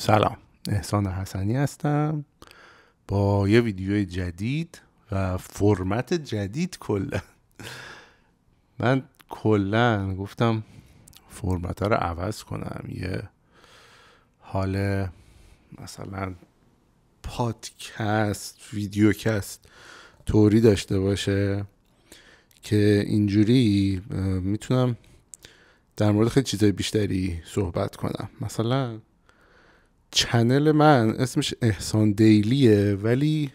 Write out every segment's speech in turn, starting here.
سلام، احسان حسنی هستم با یه ویدیو جدید و فرمت جدید. من کلا گفتم فرمت ها رو عوض کنم، یه حال مثلا پادکست ویدیوکست طوری داشته باشه که اینجوری میتونم در مورد خیلی چیزای بیشتری صحبت کنم. مثلا چنل من اسمش احسان دیلیه، ولی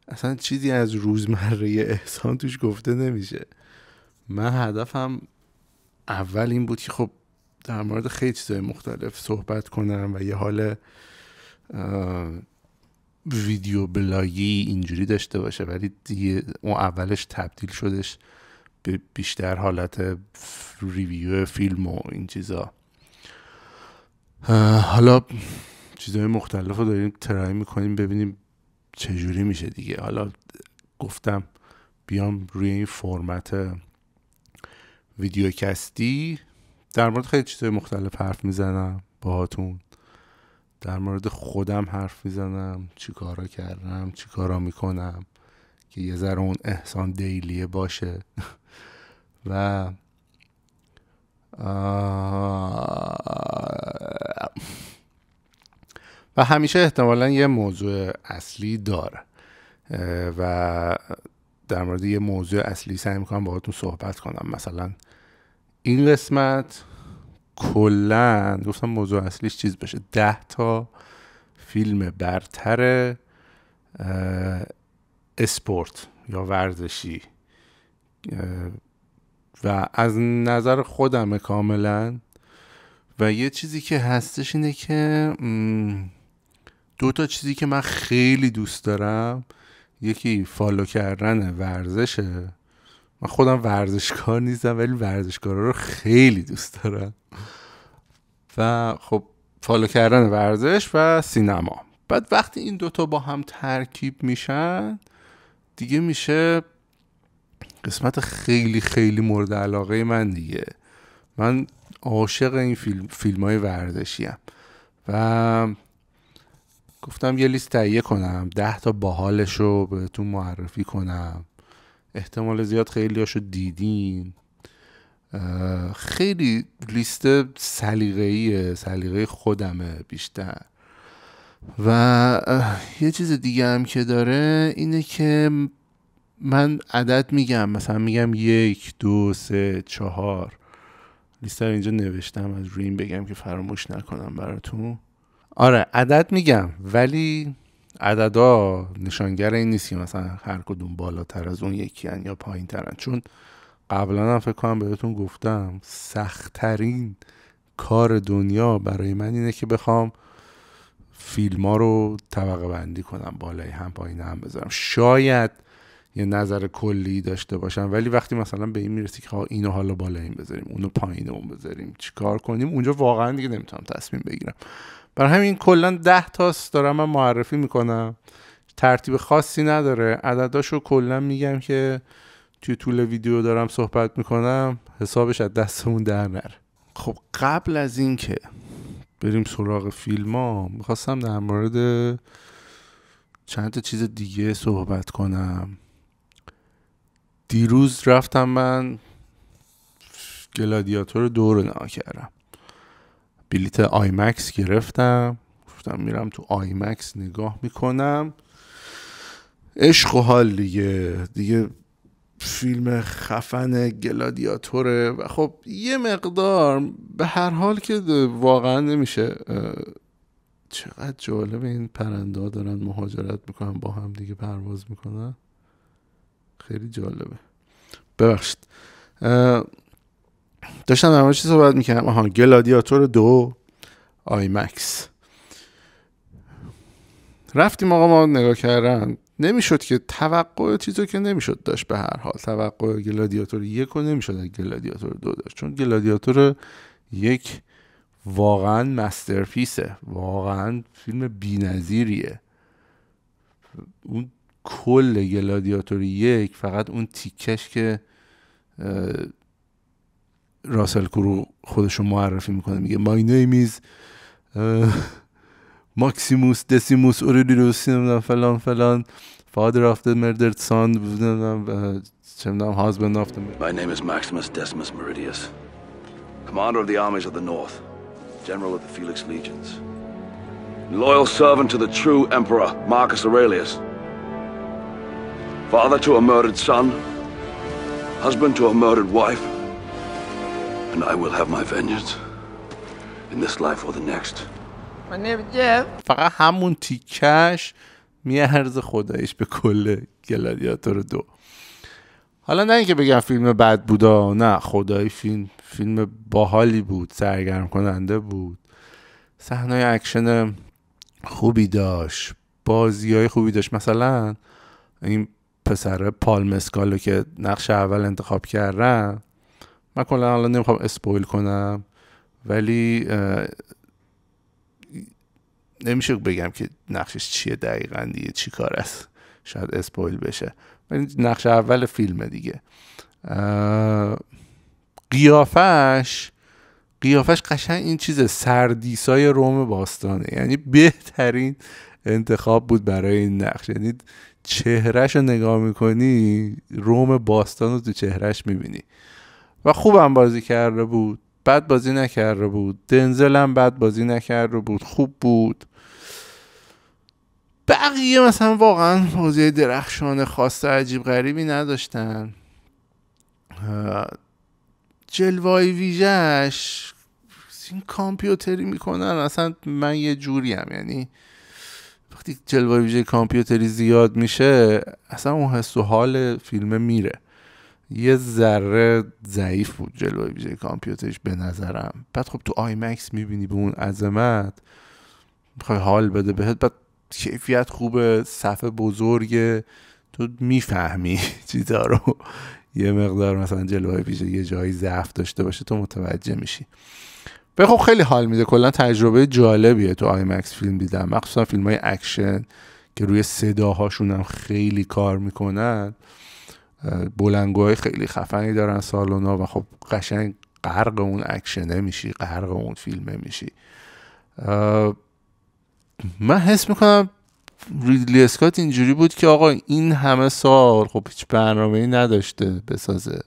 اصلا چیزی از روزمره احسان توش گفته نمیشه. من هدفم اول این بود که خب در مورد خیلی چیزای مختلف صحبت کنم و یه حال ویدیو بلاگی اینجوری داشته باشه، ولی دیگه اون اولش تبدیل شدش به بیشتر حالت ریویو فیلم و این چیزا. حالا چیزهای مختلف رو داریم ترای میکنیم ببینیم چجوری میشه دیگه. حالا گفتم بیام روی این فرمت ویدیوکستی در مورد خیلی چیزهای مختلف حرف میزنم باهاتون، در مورد خودم حرف میزنم، چی کارا کردم، چی کارا میکنم که یه ذره اون احسان دیلیه باشه و همیشه احتمالاً یه موضوع اصلی داره و در مورد یه موضوع اصلی سعی میکنم باهاتون صحبت کنم. مثلا این قسمت کلاً گفتم موضوع اصلیش چیز بشه 10 تا فیلم برتر اسپورت یا ورزشی و از نظر خودم کاملا. و یه چیزی که هستش اینه که 2 تا چیزی که من خیلی دوست دارم، یکی فالو کردن ورزشه. من خودم ورزشکار نیستم ولی ورزشکارا رو خیلی دوست دارم و خب فالو کردن ورزش و سینما. بعد وقتی این 2 تا با هم ترکیب میشن دیگه میشه قسمت خیلی خیلی مورد علاقه من دیگه. من عاشق این فیلم‌های ورزشی ام و گفتم یه لیست تهیه کنم 10 تا باحالش رو بهتون معرفی کنم. احتمال زیاد خیلی هاشو دیدین. خیلی لیست سلیقه خودمه بیشتر. و یه چیز دیگه هم که داره اینه که من عدد میگم، مثلا میگم 1 2 3 4. لیست رو اینجا نوشتم از روی این بگم که فراموش نکنم براتون. آره عدد میگم ولی عددا نشانگر این نیست که مثلا هر کدوم بالاتر از اون یکی هن یا پایین ترن، چون قبلا هم فکر کنم بهتون گفتم سخت‌ترین کار دنیا برای من اینه که بخوام فیلم ها رو طبقه بندی کنم، بالای هم پایین هم بذارم. شاید یه نظر کلی داشته باشم ولی وقتی مثلا به این میرسی که اینو حالا بالا این بذاریم اونو پایین اون بذاریم چی کار کنیم، اونجا واقعا دیگه نمیتونم تصمیم بگیرم. برای همین کلا 10 تاست دارم من معرفی میکنم، ترتیب خاصی نداره. عدداشو کلا میگم که توی طول ویدیو دارم صحبت میکنم حسابش از دستمون در نره. خب قبل از این که بریم سراغ فیلم ها میخواستم در مورد چند تا چیز دیگه صحبت کنم. دیروز رفتم من گلادیاتور 2 رو نگاه کردم، بلیت آیمکس گرفتم، گفتم میرم تو آیمکس نگاه میکنم. عشق و حال دیگه فیلم خفن گلادیاتوره و خب یه مقدار به هر حال که واقعا نمیشه. چقدر جالب این پرنده ها دارن مهاجرت میکنن با هم دیگه پرواز میکنن، خیلی جالبه. ببخشید داشتم در مورد چی صحبت میکنم. گلادیاتور 2 آیمکس رفتیم آقا، ما نگاه کردن نمیشد که توقع چیزو که نمیشد داشت. به هر حال توقع گلادیاتور 1 رو نمیشد از گلادیاتور 2 داشت، چون گلادیاتور 1 واقعا مسترپیسه، واقعا فیلم بی‌نظیریه. اون کل گلادیاتور 1 فقط اون تیکش که راسل کرو خودشو معرفی میکنه، میگه my name is ماکسیموس دسیموس اورلیوس فلان فلان father of the murdered son husband of the My name is Maximus Decimus Meridius, commander of the armies of the north, general of the Felix legions, loyal servant to the true emperor Marcus Aurelius, father to a murdered son, husband to a murdered wife, and I will have my vengeance in this life or the next. My name is Jeff. فقط همون تیکش میارزه خدایش به کل گلادیاتور 2. حالا نه اینکه بگم فیلم بد بودا، نه خدایی فیلم باحالی بود، سرگرم کننده بود، صحنه‌های اکشن خوبی داشت، بازی‌های خوبی داشت. مثلا این پسر پال مسکالو که نقش اول انتخاب کردن، من کلا حالا نمیخوام اسپویل کنم ولی نمیشه بگم که نقشش چیه دقیقاً دیگه چی کار است، شاید اسپویل بشه، ولی نقش اول فیلمه دیگه. قیافش قشنگ این چیزه، سردیسای روم باستانه، یعنی بهترین انتخاب بود برای این نقش. یعنی چهرهش رو نگاه میکنی روم باستان رو تو چهرهش میبینی و خوبم بازی کرده بود، بد بازی نکرده بود. دنزل هم بد بازی نکرده بود، خوب بود. بقیه مثلا واقعا بازی درخشان خاص عجیب غریبی نداشتن. جلوه‌ی ویژه‌اش این کامپیوتری میکنن، اصلا من یه جوریم، یعنی وقتی جلوه‌ی ویژه کامپیوتری زیاد میشه اصلا اون حس و حال فیلم میره. یه ذره ضعیف بود جلوه ویژه کامپیوترش به نظرم. بعد خب تو آیمکس میبینی به اون عظمت، میخوای حال بده بهت، بعد کیفیت خوبه، صفحه بزرگه، تو میفهمی چیزا رو. یه مقدار مثلا جلوه ویژه یه جایی ضعف داشته باشه تو متوجه میشی. به خب خیلی حال میده، کلا تجربه جالبیه تو آیمکس فیلم دیدم، مخصوصا فیلم‌های اکشن که روی صداهاشون هم خیلی کار میکنن. بلندگوهای خیلی خفنی دارن سالونا و خب قشنگ غرق اون اکشنه میشی، غرق اون فیلمه میشی. من حس میکنم ریدلی اسکات اینجوری بود که آقا این همه سال خب هیچ برنامه‌ای نداشته بسازه،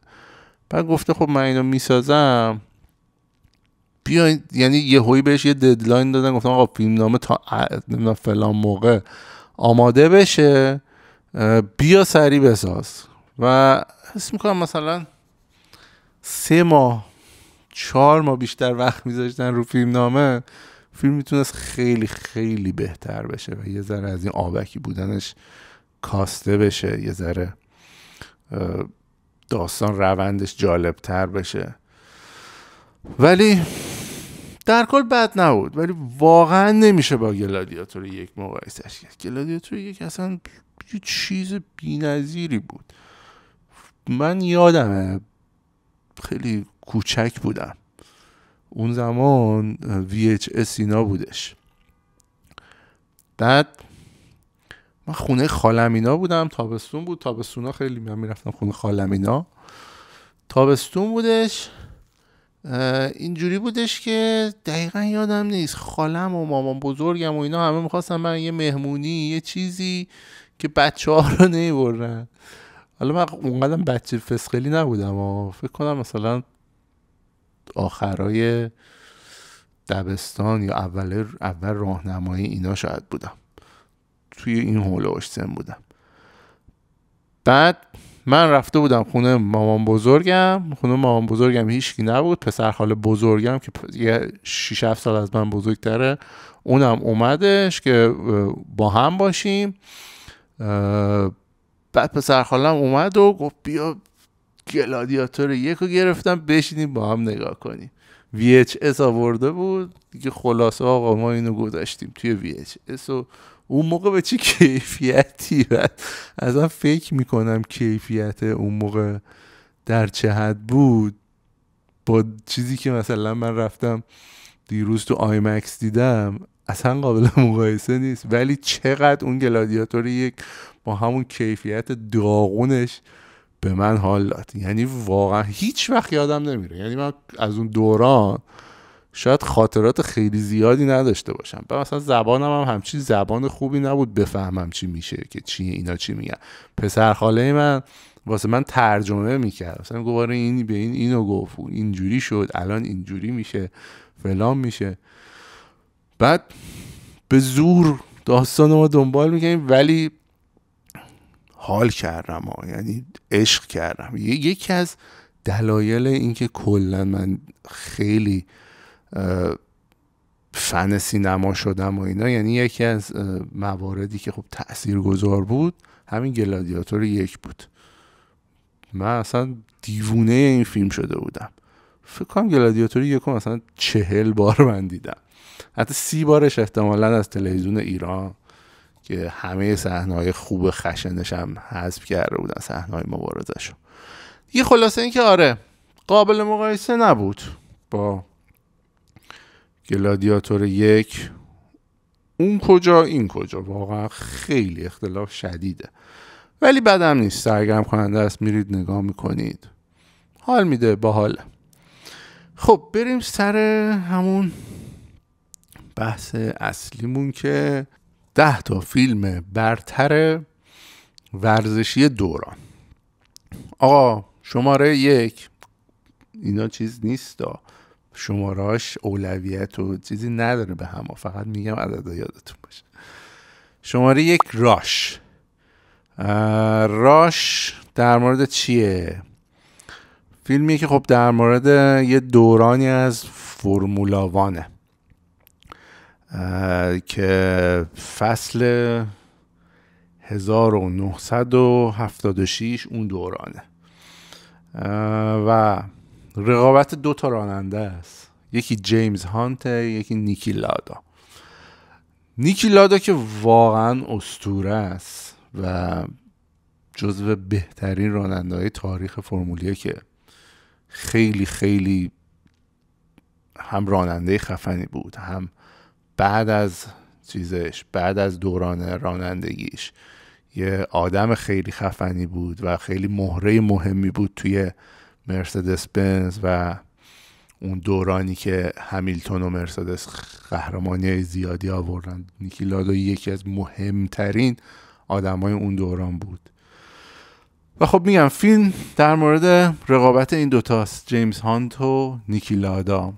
بعد گفته خب من اینو میسازم، بیا، یعنی یهویی بهش یه ددلاین دادن، گفتن آقا فیلمنامه تا فلان موقع آماده بشه، بیا سریع بساز. و حس میکنم مثلا 3 ماه 4 ماه بیشتر وقت میذاشتن رو فیلم میتونست خیلی خیلی بهتر بشه و یه ذره از این آبکی بودنش کاسته بشه، یه ذره داستان روندش جالبتر بشه. ولی در کل بد نبود، ولی واقعا نمیشه با گلادیاتور 1 مقایسش کرد. گلادیاتور 1 اصلا یه چیز بی‌نظیری بود. من یادمه خیلی کوچک بودم اون زمان، VHS اینا بودش. بعد من خونه خالم اینا بودم، تابستون بود، تابستونا خیلی من میرفتم خونه خالم اینا، تابستون بودش. اینجوری بودش که دقیقا یادم نیست، خالم و مامان بزرگم و اینا همه میخواستن من یه مهمونی یه چیزی که بچه ها رو نمیبرن. حالا من اونقدر بچه فسقلی نبودم و فکر کنم مثلا آخرای دبستان یا اول راهنمایی اینا شاید بودم، توی این هولوش سن بودم. بعد من رفته بودم خونه مامان بزرگم هیچکی نبود، پسر خاله بزرگم که یه 6-7 سال از من بزرگتره اونم اومدش که با هم باشیم. بعد پسر خالم اومد و گفت بیا گلادیاتور 1 رو گرفتم بشینیم با هم نگاه کنیم. VHS آورده بود دیگه، خلاصه آقا ما اینو گذاشتیم توی VHS و اون موقع به چی کیفیتی بود، ازم فکر میکنم کیفیت اون موقع در چه حد بود با چیزی که مثلا من رفتم دیروز تو آیمکس دیدم، اصلا قابل مقایسه نیست. ولی چقدر اون گلادیاتور 1 با همون کیفیت داغونش به من حال داد، یعنی واقعا هیچ وقت یادم نمیره. یعنی من از اون دوران شاید خاطرات خیلی زیادی نداشته باشم. مثلا زبانم هم همچین زبان خوبی نبود بفهمم چی میشه که چیه اینا چی میگن. پسر خاله من واسه من ترجمه میکرد، مثلا گواره این به این اینو گفت، اینجوری شد، الان اینجوری میشه، فلان میشه. بعد به زور داستان ما دنبال میکنیم، ولی حال کردم یعنی عشق کردم. یکی از دلایل این که کلا من خیلی فن سینما شدم و اینا، یعنی یکی از مواردی که خب تاثیرگذار بود همین گلادیاتور 1 بود. من اصلا دیوونه این فیلم شده بودم. فکر کنم گلادیاتور 1 مثلا 40 بار من دیدم، حتی 30 بارش احتمالاً از تلویزیون ایران که همه صحنه‌های خوب خشنش هم حذف کرده بودن، صحنه‌های مبارزه‌شو. یه خلاصه این که آره قابل مقایسه نبود با گلادیاتور 1. اون کجا این کجا، واقعا خیلی اختلاف شدیده، ولی بدم نیست، سرگرم کننده است، میرید نگاه میکنید، حال میده، باحاله. خب بریم سر همون بحث اصلیمون که 10 تا فیلم برتر ورزشی دوران. آقا شماره 1 اینا چیز نیست، شمارهاش اولویت و چیزی نداره به هم، فقط میگم عدد یادتون باشه. شماره 1 راش. راش در مورد چیه؟ فیلمی که خب در مورد یه دورانی از فرمولا وانه که فصل 1976 اون دورانه و رقابت 2 تا راننده است، یکی جیمز هانت، یکی نیکی لادا. نیکی لادا که واقعا اسطوره است و جزو بهترین راننده‌های تاریخ فرمولیه، که خیلی خیلی هم راننده خفنی بود، هم بعد از دوران رانندگیش یه آدم خیلی خفنی بود و خیلی مهره مهمی بود توی مرسدس بنز و اون دورانی که همیلتون و مرسدس قهرمانی زیادی آوردن. نیکی لادا یکی از مهمترین آدمای اون دوران بود. و خب میگم فیلم در مورد رقابت این دوتاست، جیمز هانت و نیکی لادا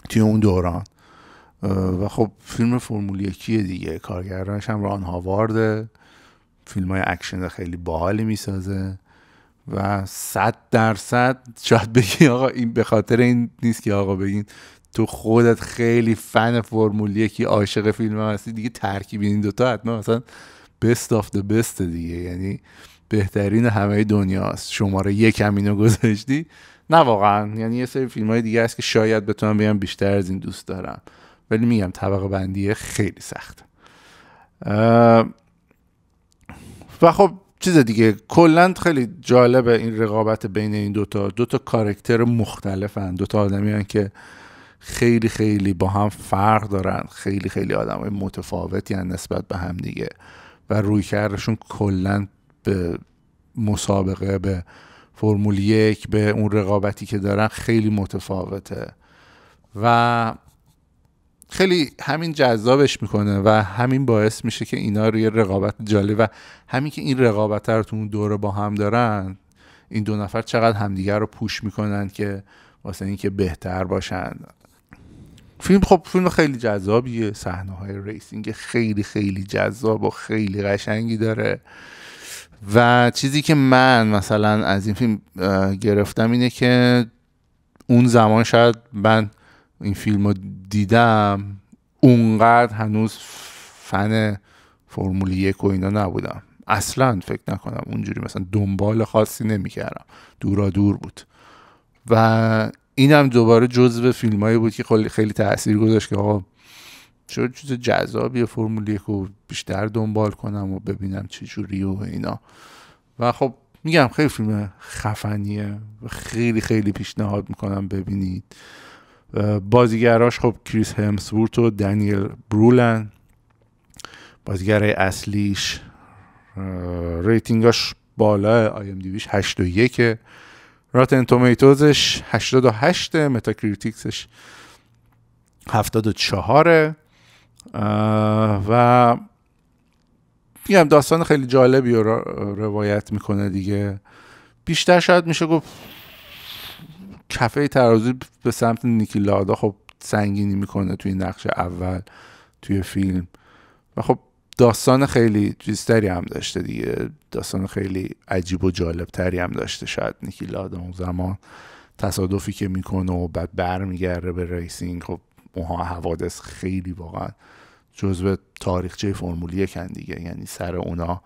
توی اون دوران. و خب فیلم فرمول 1 دیگه، کارگردانش هم ران هاوارد، فیلم‌های اکشن خیلی باحالی میسازه و 100% شاید بگی آقا این به خاطر این نیست که آقا بگین تو خودت خیلی فن فرمول 1 عاشق فیلم هم هستی دیگه، ترکیب این دوتا حتما مثلا بست آف د بست دیگه، یعنی بهترین همه دنیاست. شماره 1 هم اینو گذاشتی؟ نه واقعا، یعنی یه سری فیلم‌های دیگه هست که شاید بتونم بگم بیشتر از این دوست دارم، ولی میگم طبقه بندی خیلی سخته. و خب چیز دیگه کلا خیلی جالبه این رقابت بین این دوتا کاراکتر مختلفن، دوتا آدمی هن که خیلی خیلی با هم فرق دارن، خیلی خیلی آدمای متفاوتی هن نسبت به هم دیگه و رویکردشون کلا به مسابقه، به فرمول 1، به اون رقابتی که دارن خیلی متفاوته و خیلی همین جذابش میکنه و همین باعث میشه که اینا روی رقابت جالب و همین که این رقابت رو تو اون دوره با هم دارن، این دو نفر چقدر همدیگر رو پوش میکنن که واسه این که بهتر باشن. فیلم خیلی جذابیه، صحنه‌های ریسینگ خیلی خیلی جذاب و خیلی قشنگی داره و چیزی که من مثلا از این فیلم گرفتم اینه که اون زمان شاید من این فیلم رو دیدم اونقدر هنوز فن فرمول 1 و اینا نبودم، اصلا فکر نکنم اونجوری مثلا دنبال خاصی نمی کردم، دورا دور بود و اینم دوباره جزو فیلمایی بود که خیلی تأثیر گذاشت که آقا چرا چیز جذابیه فرمول 1 رو بیشتر دنبال کنم و ببینم چه جوری و اینا. و خب میگم خیلی فیلم خفنیه و خیلی خیلی پیشنهاد میکنم ببینید. بازیگراش خب کریس همسورت و دنیل برولن، بازیگرای اصلیش. ریتینگاش بالا، آی ام دی بیش 8.1، راتن تومیتوزش 88، متاکریتیکسش 74 و میگم داستان خیلی جالبی رو روایت میکنه دیگه. بیشتر شاید میشه گفت کفه ترازو به سمت نیکی لادا خب سنگینی میکنه توی نقش اول توی فیلم و خب داستان خیلی چیزتری هم داشته دیگه، داستان خیلی عجیب و جالب تری هم داشته. شاید نیکی لادا اون زمان تصادفی که میکنه و بعد برمیگرده به ریسینگ، خب اونها حوادث خیلی واقعا جزو تاریخچه فرمول 1 دیگه، یعنی سر اونا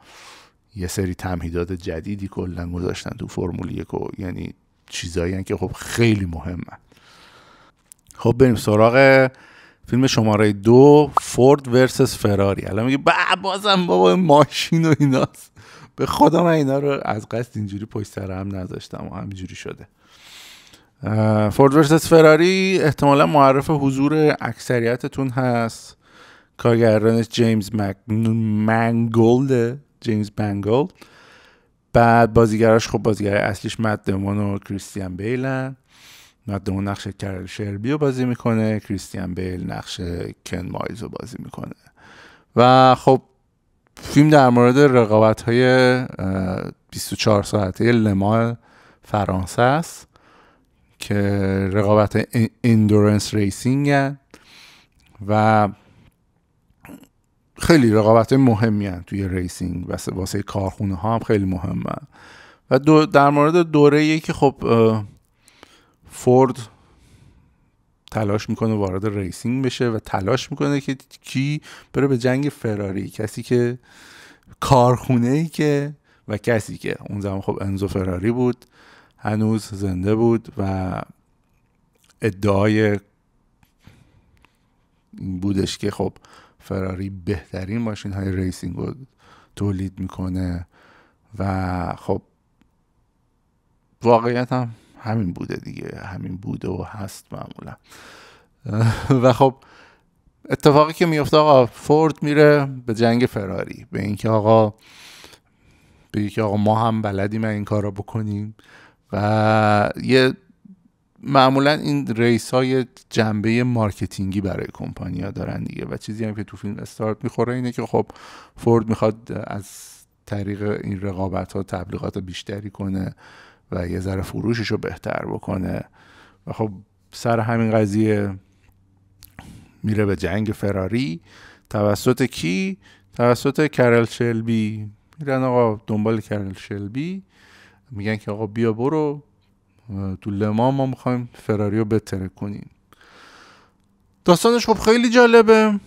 یه سری تمهیدات جدیدی کلا گذاشتن تو فرمول 1 و یعنی چیزایی که خب خیلی مهمه. خب بریم سراغ فیلم شماره 2، فورد ورسس فراری. الان میگه بازم بابا ماشین و ایناست. به خدا من اینا رو از قصد اینجوری پشت سر هم نذاشتم و همینجوری شده. فورد ورسس فراری احتمالا معرف حضور اکثریتتون هست. کارگردانش جیمز منگولد. بعد بازیگراش خب بازیگر اصلیش مت دیمون و کریستیان بیلن. مت دیمون نقش کرل شلبی رو بازی میکنه، کریستیان بیل نقش کن مایلز رو بازی میکنه. و خب فیلم در مورد رقابت‌های 24 ساعته لمان فرانسه است که رقابت اندورنس ریسینگ هست و خیلی رقابت مهمی هست توی ریسینگ و واسه کارخونه ها هم خیلی مهمه. و در مورد دوره‌ای که خب فورد تلاش میکنه وارد ریسینگ بشه و تلاش میکنه که کی بره به جنگ فراری، کسی که کارخونه‌ای که و کسی که اون زمان خب انزو فراری بود، هنوز زنده بود و ادعای بودش که خب فراری بهترین ماشین های ریسینگ رو تولید میکنه و خب واقعیت هم همین بوده دیگه، همین بوده و هست معمولا. و خب اتفاقی که میفته آقا فورد میره به جنگ فراری، به اینکه آقا ما هم بلدیم این کار رو بکنیم و یه معمولا این ریس های جنبه مارکتینگی برای کمپانیا دارن دیگه و چیزی هم که تو فیلم استارت میخوره اینه که خب فورد میخواد از طریق این رقابت ها تبلیغات بیشتری کنه و یه ذره فروشش رو بهتر بکنه و خب سر همین قضیه میره به جنگ فراری. توسط کی؟ توسط کرل شلبی. میرن آقا دنبال کرل شلبی، میگن که آقا بیا برو تو لمان ما میخوایم فراری رو بهتر کنیم. داستانش خب خیلی جالبه،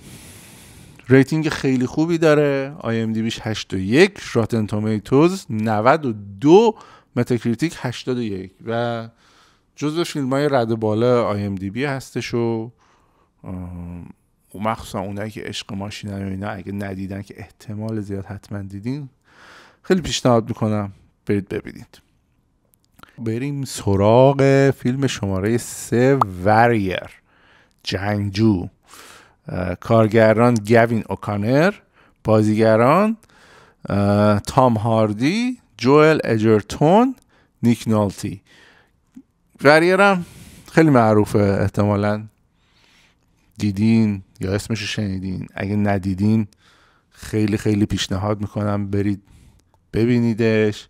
ریتینگ خیلی خوبی داره، IMDbش 81، راتن تومیتوز 92، متاکریتیک 81 و جزو فیلم‌های رد بالا IMDb هستش و مخصوصا اونایی که عشق ماشینن و اینا اگه ندیدن که احتمال زیاد حتما دیدین، خیلی پیشنهاد میکنم برید ببینید. بریم سراغ فیلم شماره 3، وریر، جنگجو. کارگردان گوین اوکانر، بازیگران تام هاردی، جوئل اجرتون، نیک نالتی. وریرم خیلی معروفه، احتمالاً دیدین یا اسمشو شنیدین. اگه ندیدین خیلی خیلی پیشنهاد میکنم برید ببینیدش.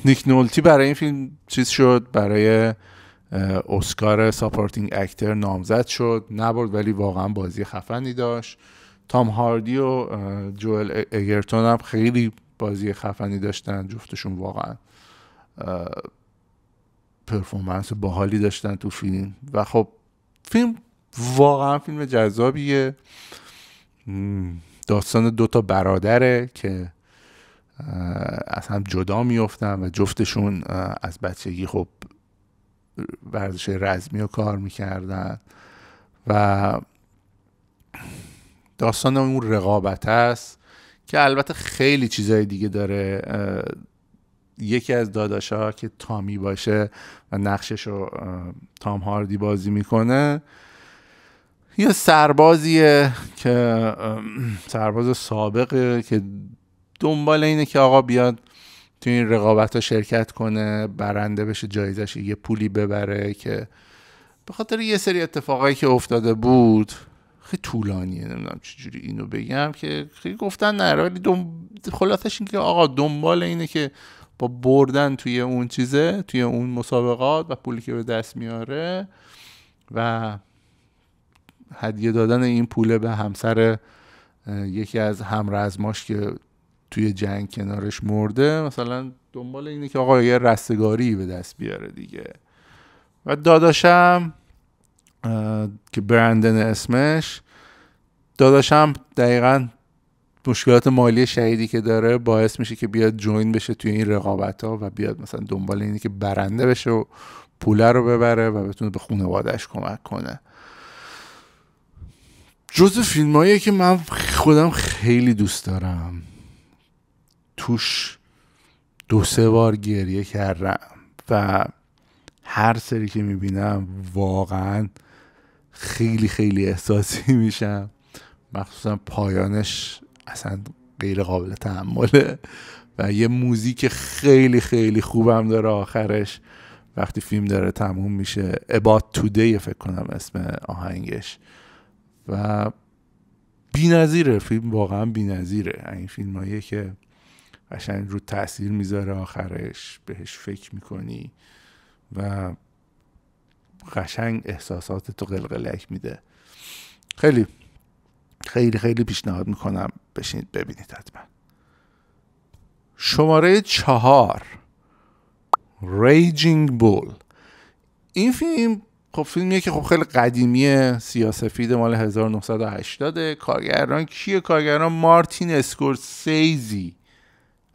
نیک نولتی برای این فیلم چیز شد، برای اسکار ساپورتینگ اکتر نامزد شد، نبرد ولی واقعا بازی خفنی داشت. تام هاردی و جوئل اگرتون هم خیلی بازی خفنی داشتن، جفتشون واقعا پرفورمنس باحالی داشتن تو فیلم و خب فیلم واقعا فیلم جذابیه. داستان 2 برادره که از هم جدا میافتن و جفتشون از بچگی خب ورزش رزمی رو کار میکردن و داستان اون رقابت است که البته خیلی چیزای دیگه داره. یکی از داداشا که تامی باشه و نقشش رو تام هاردی بازی میکنه یه سربازیه که سرباز سابقه که دنبال اینه که آقا بیاد تو این رقابت ها شرکت کنه، برنده بشه، جایزش یه پولی ببره که به خاطر یه سری اتفاقایی که افتاده بود خیلی طولانیه، نمیدونم چجوری اینو بگم که خیلی گفتن نه، ولی خلاصش این که آقا دنبال اینه که با بردن توی اون چیزه، توی اون مسابقات و پولی که به دست میاره و هدیه دادن این پوله به همسر یکی از همرزماش که توی جنگ کنارش مرده، مثلا دنبال اینه که آقا یه رستگاری به دست بیاره دیگه. و داداشم که برندن اسمش، داداشم دقیقاً مشکلات مالی شدیدی که داره باعث میشه که بیاد جوین بشه توی این رقابت ها و بیاد مثلا دنبال اینه که برنده بشه و پوله رو ببره و بتونه به خانواده‌اش کمک کنه. جزو فیلماییه که من خودم خیلی دوست دارم، توش 2-3 بار گریه کردم و هر سری که میبینم واقعا خیلی خیلی احساسی میشم، مخصوصا پایانش اصلا غیر قابل تحمله و یه موزیک خیلی خیلی خوبم داره آخرش وقتی فیلم داره تموم میشه. About Today فکر کنم اسم آهنگش و بی‌نظیره فیلم، واقعا بی‌نظیره. این فیلماییه که قشنگ رو تأثیر میذاره، آخرش بهش فکر میکنی و قشنگ احساساتتو قلقلک میده. خیلی خیلی خیلی پیشنهاد میکنم بشینید ببینید حتما. شماره 4 Raging Bull. این فیلم خب فیلمیه که خب خیلی قدیمیه، سیاه‌سفید، مال 1980. کارگردان کیه؟ کارگردان مارتین اسکورسیزی.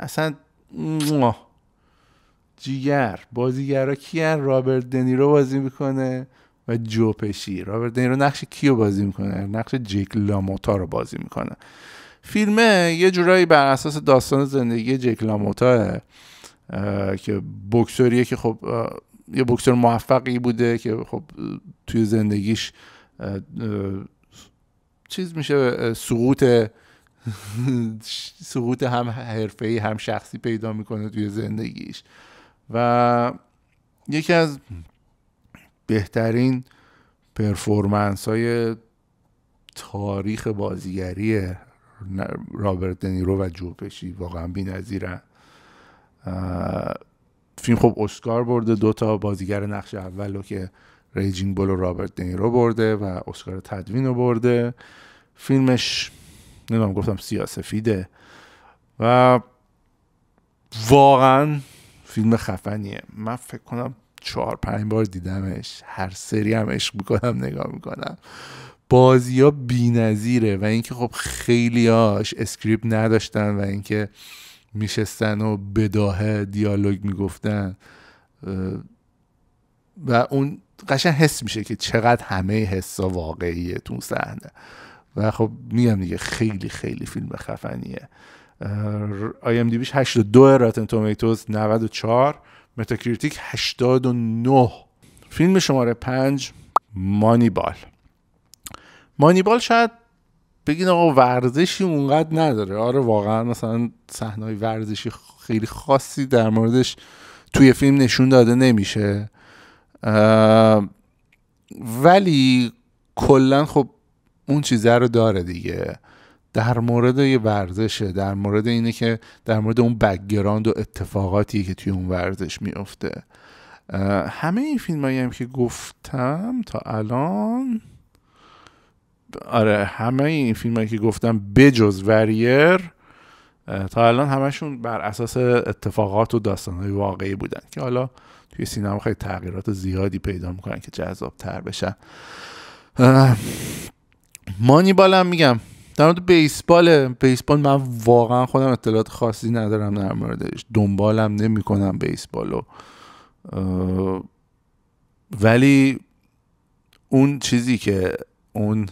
اصلا جیگر. بازیگرا کیان؟ رابرت دنیرو بازی میکنه و جو پشی. رابرت دنیرو نقش کیو بازی میکنه؟ نقش جک لاموتا رو بازی میکنه. فیلمه یه جورایی بر اساس داستان زندگی جک لاموتا که بوکسوریه که خب یه بوکسور موفقی بوده که خب توی زندگیش چیز میشه، سقوط هم حرفه‌ای هم شخصی پیدا میکنه توی زندگیش و یکی از بهترین پرفورمنس های تاریخ بازیگری رابرت دنیرو و جو پشی، واقعا بی‌نظیرن. فیلم خب اسکار برده، 2 بازیگر نقش اولو که ریجینگ بول و رابرت دنیرو برده و اسکار تدوین رو برده. فیلمش نمیدونم گفتم سیاه‌سفیده و واقعا فیلم خفنیه. من فکر کنم 4-5 بار دیدمش، هر سری هم عشق میکنم نگاه میکنم. بازی ها بی نظیره و اینکه خب خیلی هاش اسکریپت نداشتن و اینکه میشستن و بداهه دیالوگ میگفتن و اون قشنگ حس میشه که چقدر همه حسا واقعیه تو صحنه و خب میگم دیگه خیلی خیلی فیلم خفنیه. IMDbش 82، راتن تومیتوز 94، متاکریتیک 89. فیلم شماره 5 مانیبال. مانیبال شاید بگین آقا ورزشی اونقدر نداره. آره واقعا مثلا صحنه‌های ورزشی خیلی خاصی در موردش توی فیلم نشون داده نمیشه، ولی کلا خب اون چیزه رو داره دیگه، در مورد یه ورزشه، در مورد اینه که در مورد اون بک‌گراند و اتفاقاتی که توی اون ورزش میفته. همه این فیلمایی هم که گفتم تا الان، آره همه این فیلمایی که گفتم بجز وریر تا الان همشون بر اساس اتفاقات و داستانهای واقعی بودن که حالا توی سینما خیلی تغییرات زیادی پیدا میکنن که جذاب تر بشن. مانیبال هم میگم در مورد بیسبال من واقعا خودم اطلاعات خاصی ندارم در موردش، دنبالم نمی کنم بیسبالو، ولی اون چیزی که اون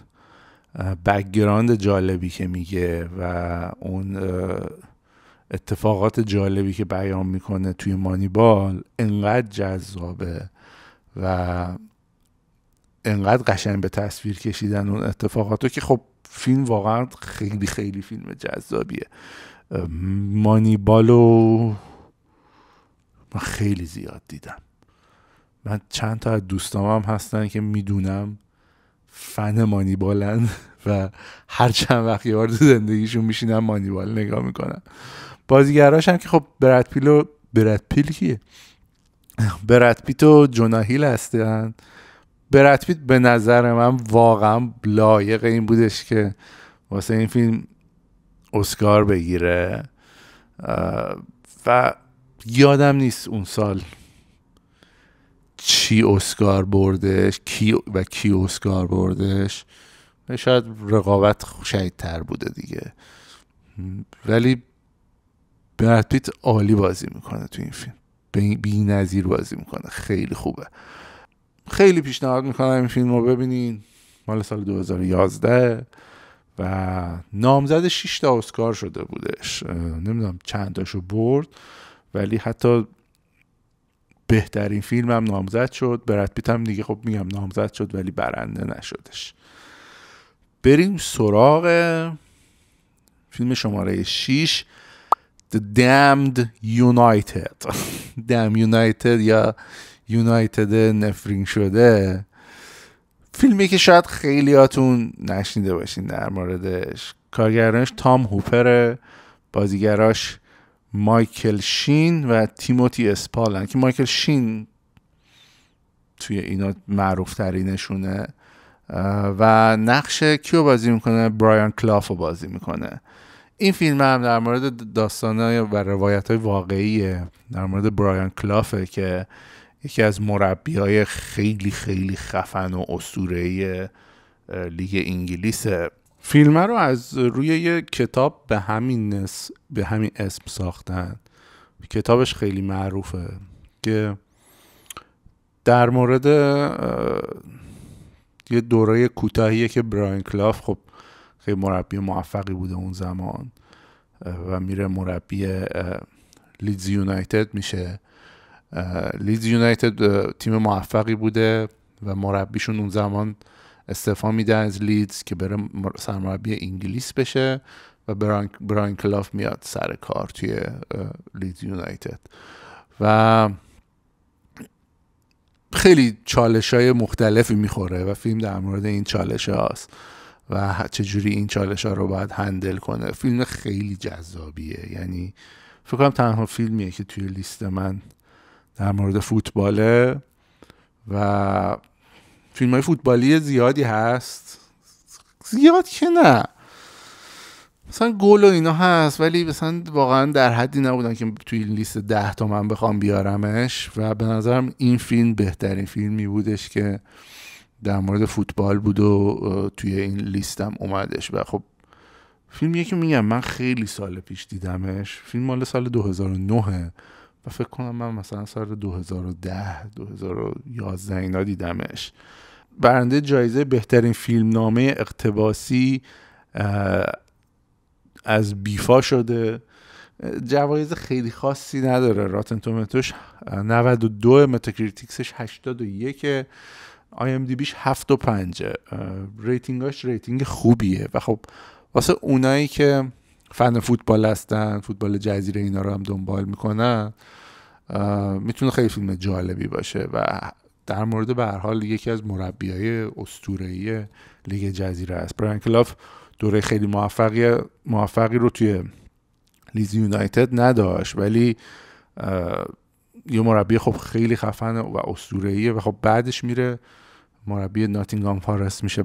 بک‌گراند جالبی که میگه و اون اتفاقات جالبی که بیان میکنه توی مانیبال انقدر جذابه و انقدر قشنگ به تصویر کشیدن اون اتفاقاتو که خب فیلم واقعا خیلی خیلی فیلم جذابیه. مانیبالو من خیلی زیاد دیدم من چند تا از دوستام هم هستن که میدونم فن مانیبالن و هر چند وقت یه بار تو زندگیشون میشینن مانیبال نگاه میکنن. بازیگراش هم که خب براد پیت و جونا هیل هستن. براد پیت به نظر من واقعا لایق این بودش که واسه این فیلم اسکار بگیره و یادم نیست اون سال چی اسکار بردش، کی اسکار بردش. شاید رقابت شدیدتر بوده دیگه، ولی براد پیت عالی بازی میکنه تو این فیلم، بی‌نظیر بازی میکنه، خیلی خوبه. خیلی پیشنهاد میکنم این فیلم رو ببینین. مال سال 2011 و نامزد 6 تا اسکار شده بودش. نمیدونم چند تاشو برد، ولی حتی بهترین فیلم هم نامزد شد. براد پیت هم دیگه خب میگم نامزد شد ولی برنده نشدش. بریم سراغ فیلم شماره 6 The Damned United. Damned United یا یونایتد نفرین شده. فیلمی که شاید خیلیاتون نشنیده باشین در موردش. کارگردانش تام هوپره، بازیگراش مایکل شین و تیموتی اسپالن که مایکل شین توی اینا معروف ترینشونه و نقش کیو بازی میکنه؟ برایان کلاف رو بازی میکنه. این فیلم هم در مورد داستان‌های و روایت‌های واقعیه در مورد برایان کلافه که یکی از مربیای خیلی خیلی خفن و اسطوره‌ای لیگ انگلیسه. فیلم رو از روی یه کتاب به همین اسم ساختن. کتابش خیلی معروفه که در مورد یه دوره کوتاهیه که برایان کلاف خب خیلی مربی موفقی بوده اون زمان و میره مربی لیدز یونایتد میشه. لیدز یونایتد تیم موفقی بوده و مربیشون اون زمان استعفا میده از لیدز که بره سرمربی انگلیس بشه و برایان کلاف میاد سر کار توی لیدز یونایتد و خیلی چالش‌های مختلفی میخوره و فیلم در مورد این چالش‌هاست و چجوری این چالش‌ها رو باید هندل کنه. فیلم خیلی جذابیه، یعنی فکر کنم تنها فیلمیه که توی لیست من در مورد فوتباله و فیلم‌های فوتبالی زیادی هست، زیاد که نه، مثلا گل و اینا هست ولی مثلا واقعا در حدی نبودن که توی لیست 10 تا من بخوام بیارمش و به نظرم این فیلم بهترین فیلمی بودش که در مورد فوتبال بود و توی این لیستم اومدش. و خب فیلمیه که میگم من خیلی سال پیش دیدمش. فیلم مال سال 2009 و فکر کنم من مثلا سال 2010 2011 اینا دیدمش. برنده جایزه بهترین فیلمنامه اقتباسی از بیفا شده. جوایز خیلی خاصی نداره. راتن توماتوش 92، متاکریتیکسش 81، آی ام دی بیش 7.5. ریتینگاش ریتینگ خوبیه و خب واسه اونایی که فن فوتبال هستن، فوتبال جزیره اینا رو هم دنبال میکنن، میتونه خیلی فیلم جالبی باشه و در مورد به هر حال یکی از مربیای اسطوره‌ای لیگ جزیره است. برایان کلاف دوره خیلی موفقی رو توی لیدز یونایتد نداشت ولی یه مربی خب خیلی خفن و اسطوره‌ایه و خب بعدش میره مربی ناتینگهام فارست میشه.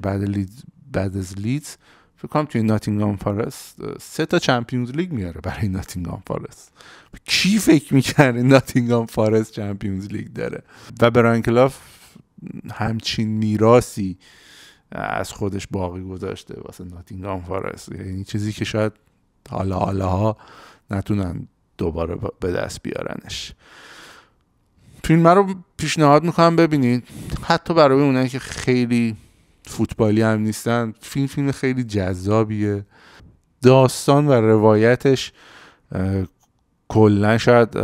بعد از لیدز فکر کنم توی ناتینگهام فارست 3 تا چمپیونز لیگ میاره برای ناتینگهام فارست. کی فکر میکنه ناتینگهام فارست چمپیونز لیگ داره؟ و برایان کلاف همچین میراثی از خودش باقی گذاشته واسه ناتینگهام فارست، یعنی چیزی که شاید حالا نتونن دوباره به دست بیارنش. فیلم رو پیشنهاد میکنم ببینید، حتی برای اونایی که خیلی فوتبالی هم نیستن. فیلم خیلی جذابیه. داستان و روایتش کلا شاید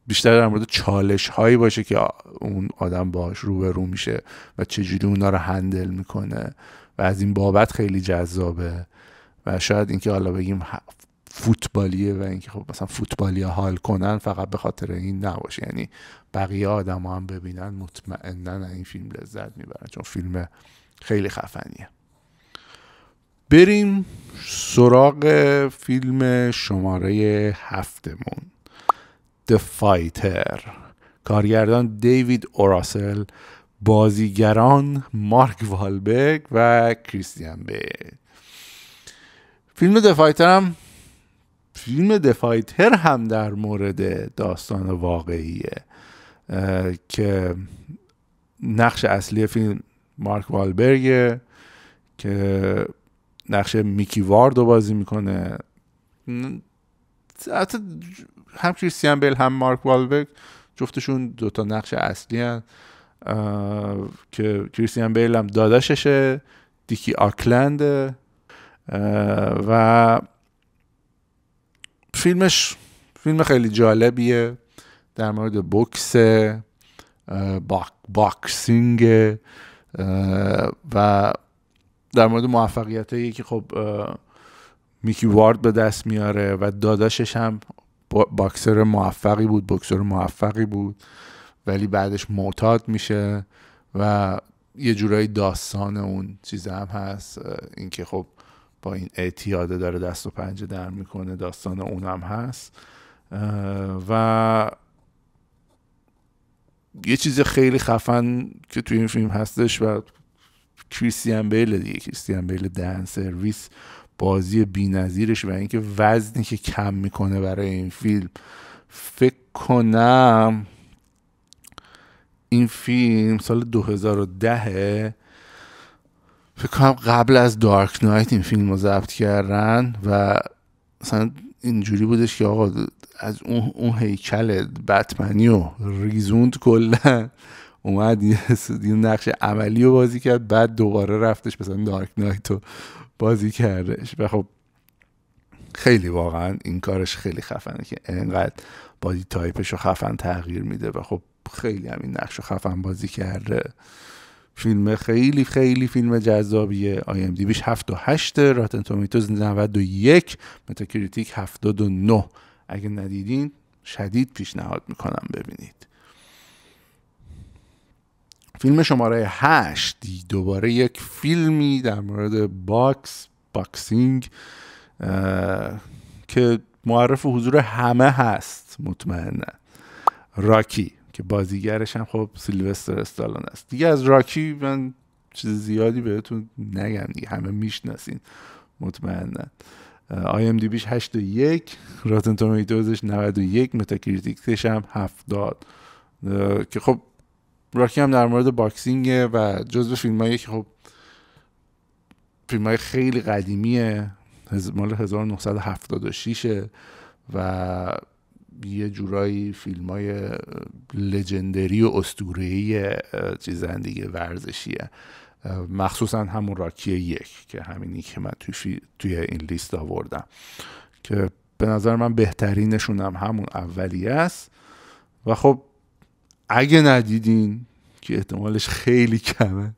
بیشتر در مورد چالش هایی باشه که اون آدم باهاش روبرو میشه و چجوری اونا رو هندل میکنه و از این بابت خیلی جذابه. و شاید اینکه حالا بگیم فوتبالیه و اینکه خب مثلا فوتبالیا حال کنن فقط به خاطر این نباشه، یعنی بقیه آدم ها هم ببینن مطمئنن این فیلم لذت میبرن، چون فیلم خیلی خفنیه. بریم سراغ فیلم شماره 7مون، The Fighter. کارگردان دیوید اوراسل، بازیگران مارک والبرگ و کریستیان بیل. فیلم The Fighter هم در مورد داستان واقعیه که نقش اصلی فیلم مارک والبرگ که نقش میکی واردو بازی میکنه. هم کریستیان بیل هم مارک والبرگ جفتشون دوتا نقش اصلی هن که کریستیان بیل هم داداششه، دیکی آکلند. و فیلم خیلی جالبیه در مورد باکسینگ و در مورد موفقیتایی که خب میکی وارد به دست میاره و داداشش هم بوکسور موفقی بود ولی بعدش معتاد میشه و یه جورایی داستان اون چیز هم هست، اینکه خب با این اعتیاده داره دست و پنجه در میکنه، داستان اون هم هست. و یه چیز خیلی خفن که توی این فیلم هستش و کریستیان بیل دهن سرویس، بازی بی‌نظیرش و اینکه وزنی که کم میکنه برای این فیلم. فکر کنم این فیلم سال 2010 فکر کنم قبل از دارک نایت این فیلم رو ضبط کردن و مثلا اینجوری بودش که آقا از اون هیکل بتمنی و ریزوند کلا اومد یه نقش عملی رو بازی کرد، بعد دوباره رفتش مثلا دارک نایت رو بازی کردش و خب خیلی واقعا این کارش خیلی خفنه که انقدر بادی تایپش رو خفن تغییر میده و خب خیلی هم این نقش رو خفن بازی کرده. فیلم خیلی خیلی فیلم جذابیه. IMDbش 7.8، راتن تومیتوز 91، متاکریتیک 79. اگه ندیدین شدید پیشنهاد میکنم ببینید. فیلم شماره 8 دوباره یک فیلمی در مورد باکسینگ که معرف حضور همه هست مطمئنا، راکی که بازیگرش هم خب سیلوستر استالون است. دیگه از راکی من چیز زیادی بهتون نگم دیگه، همه میشناسین مطمئنا. IMDbش 8.1، راتن تومیتوزش 91، متاکریتیکش هم 70. که خب راکی هم در مورد باکسینگه و جزو فیلمایی که خب فیلمای خیلی قدیمیه، مال 1976 و یه جورایی فیلمای لژندری و اسطوره‌ای چیزن دیگه، ورزشیه، مخصوصا همون راکی 1 که همینی که من توی این لیست آوردم که به نظر من بهترینشون هم همون اولیه است. و خب اگه ندیدین که احتمالش خیلی کمه،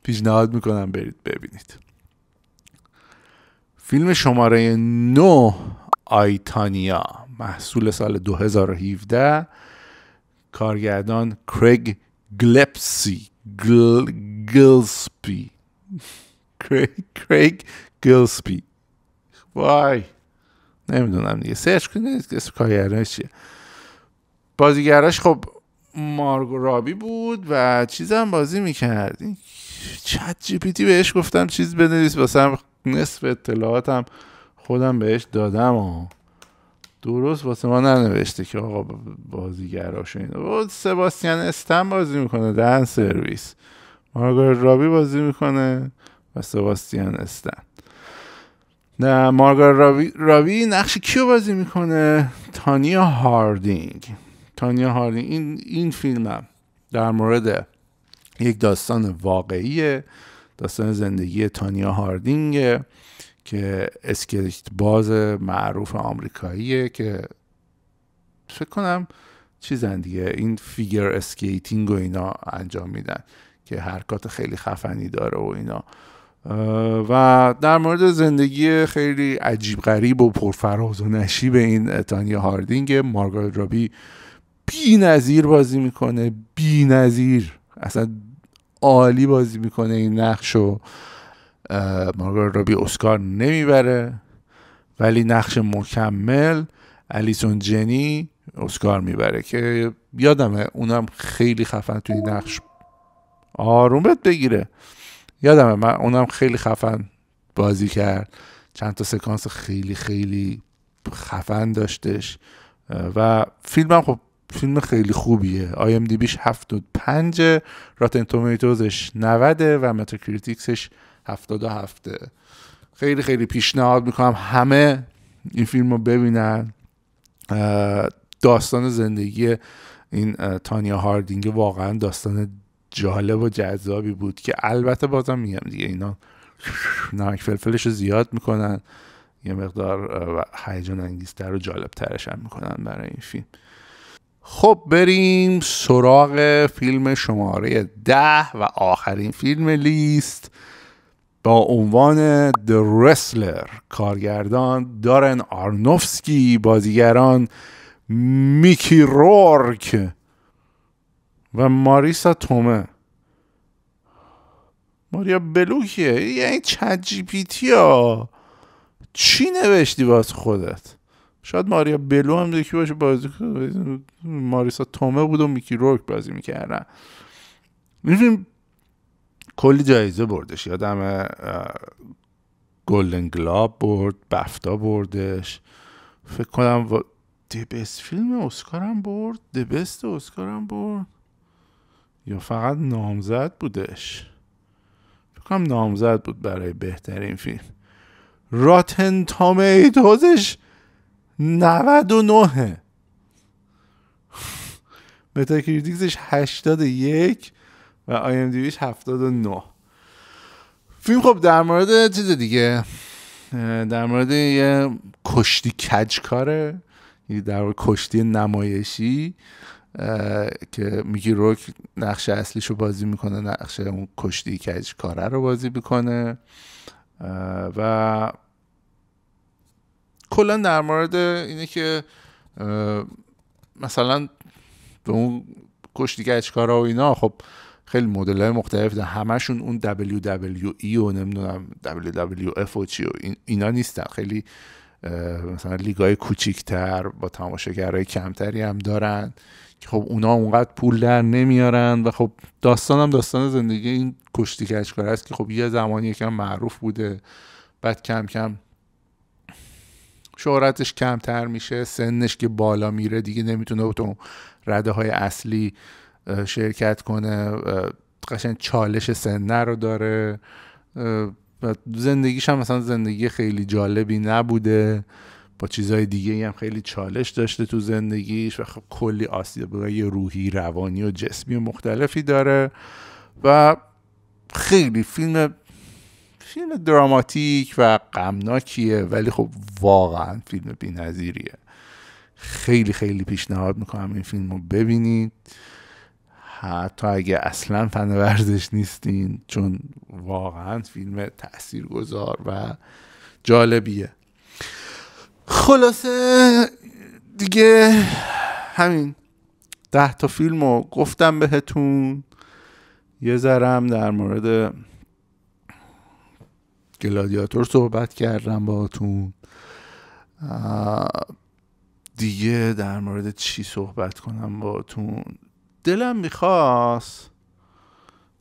پیشنهاد میکنم برید ببینید. فیلم شماره 9 آیتانیا، محصول سال 2017، کارگردان کریگ گیلسپی. وای نمیدونم دیگه، سرچ کنید اسم کارگردانش چیه. بازیگراش خب مارگو رابی بود و چیزم بازی میکرد. چت جی پی تی بهش گفتم چیز بنویس واسم، نصف اطلاعاتم خودم بهش دادم و درست واسه ما ننوشته که آقا بازیگراش اینو. سباستیان استن بازی میکنه، دهن سرویس. مارگو رابی بازی میکنه و سباستیان استن. نه، مارگو رابی نقش کیو بازی میکنه؟ تانیا هاردینگ. این فیلم در مورد یک داستان واقعیه، داستان زندگی تانیا هاردینگ که اسکیت باز معروف آمریکاییه که فکر کنم چیزن دیگه، این فیگر اسکیتینگ و اینا انجام میدن که حرکات خیلی خفنی داره و اینا. و در مورد زندگی خیلی عجیب غریب و پرفراز و نشیب این تانیا هاردینگ، مارگارت رابی بی نظیر بازی میکنه، بی نظیر، اصلا عالی بازی میکنه این نقشو. مارگارت رابی اسکار نمیبره، ولی نقش مکمل الیسون جنی اسکار میبره که یادمه اونم خیلی خفن توی نقش، آرومت بگیره، یادمه من اونم خیلی خفن بازی کرد، چند تا سکانس خیلی خیلی خفن داشتش و فیلمم خب فیلم خیلی خوبیه. آی ام دی بیش 75، راتن تومیتوزش 90 و متاکریتیکسش 77. خیلی خیلی پیشنهاد میکنم همه این فیلم رو ببینن. داستان زندگی این تانیا هاردینگ واقعا داستان جالب و جذابی بود که البته بازم میگم دیگه اینا نمک فلفلش رو زیاد میکنن، یه مقدار هیجان انگیزتر و جالب ترش هم میکنن برای این فیلم. خب بریم سراغ فیلم شماره 10 و آخرین فیلم لیست با عنوان The Wrestler. کارگردان دارن آرنوفسکی، بازیگران میکی رورک و ماریسا تومه. ماریا بلو کیه؟ یعنی چت جی پی تی ها چی نوشتی واسه خودت؟ شاید ماریا بلو هم دیگه باشه بازی کنه. ماریسا تومه بود و میکی رورک بازی میکردن. این فیلم کلی جایزه بردش، یادم گلدن گلاب برد، بفتا بردش، فکر کنم دی بست فیلم اسکار هم برد، دی بست اسکار هم برد یا فقط نامزد بودش؟ فکر کنم نامزد بود برای بهترین فیلم. راتن تومیتوزش 99، متاکریتیکسش 81 و آی ام دی بیش 79. فیلم خب در مورد چیز دیگه، در مورد یه کشتی کجکاره، در مورد کشتی نمایشی که میکی روک نقش اصلیشو بازی میکنه، نقش اون کشتی کجکاره رو بازی میکنه و کلا در مورد اینه که مثلا به اون کشتی کجکارا و اینا خب خیلی مدل‌های مختلف دارن، همشون اون WWE و نمیدونم WWF و چی و اینا نیستن، خیلی مثلا لیگای کوچیک‌تر با تماشاگرای کمتری هم دارن که خب اونا اونقدر پول در نمیارن و خب داستان زندگی این کشتی کجکار است که خب یه زمانی یکم معروف بوده، بعد کم کم شهرتش کمتر میشه، سنش که بالا میره دیگه نمیتونه تو رده های اصلی شرکت کنه، قشنگ چالش سنه رو داره، زندگیش هم مثلا زندگی خیلی جالبی نبوده، با چیزهای دیگه هم خیلی چالش داشته تو زندگیش و خب کلی آسیب‌های روحی، روانی و جسمی مختلفی داره و خیلی فیلم دراماتیک و غمناکیه، ولی خب واقعا فیلم بی‌نظیریه. خیلی خیلی پیشنهاد میکنم این فیلم رو ببینید، حتی اگه اصلا فن ورزش نیستین، چون واقعا فیلم تاثیرگذار و جالبیه. خلاصه دیگه همین 10 تا فیلم رو گفتم بهتون، یه ذرم در مورد گلادیاتور صحبت کردم باهاتون، دیگه در مورد چی صحبت کنم باهاتون؟ دلم میخواست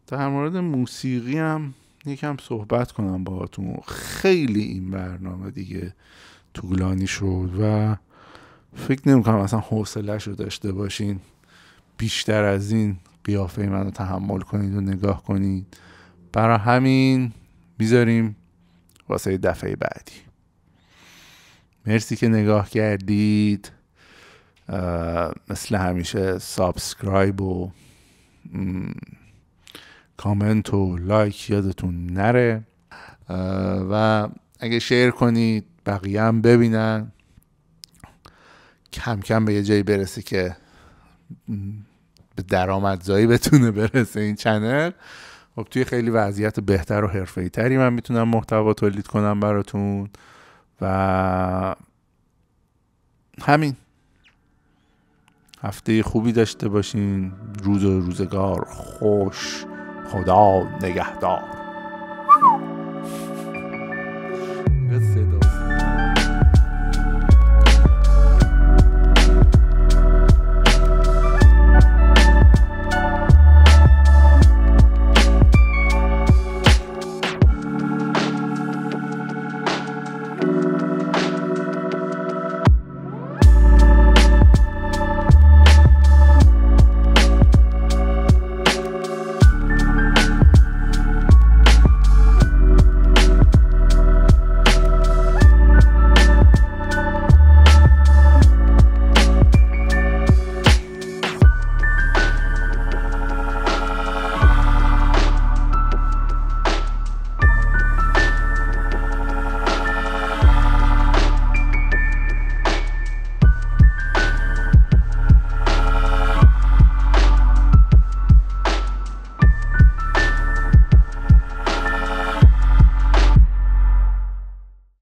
در مورد موسیقی هم یکم صحبت کنم باهاتون. خیلی این برنامه دیگه طولانی شد و فکر نمی‌کنم اصلا حوصله‌اش رو داشته باشین بیشتر از این قیافه منو تحمل کنید و نگاه کنید. برای همین میذاریم واسه دفعه بعدی. مرسی که نگاه کردید. مثل همیشه سابسکرایب و کامنت و لایک یادتون نره و اگه شیر کنید بقیه هم ببینن، کم کم به یه جایی برسه که به درآمدزایی بتونه برسه این چنل خب توی خیلی وضعیت بهتر و حرفه‌ای تری من میتونم محتوا تولید کنم براتون و همین. هفته خوبی داشته باشین. روز و روزگار خوش. خدا نگهدار.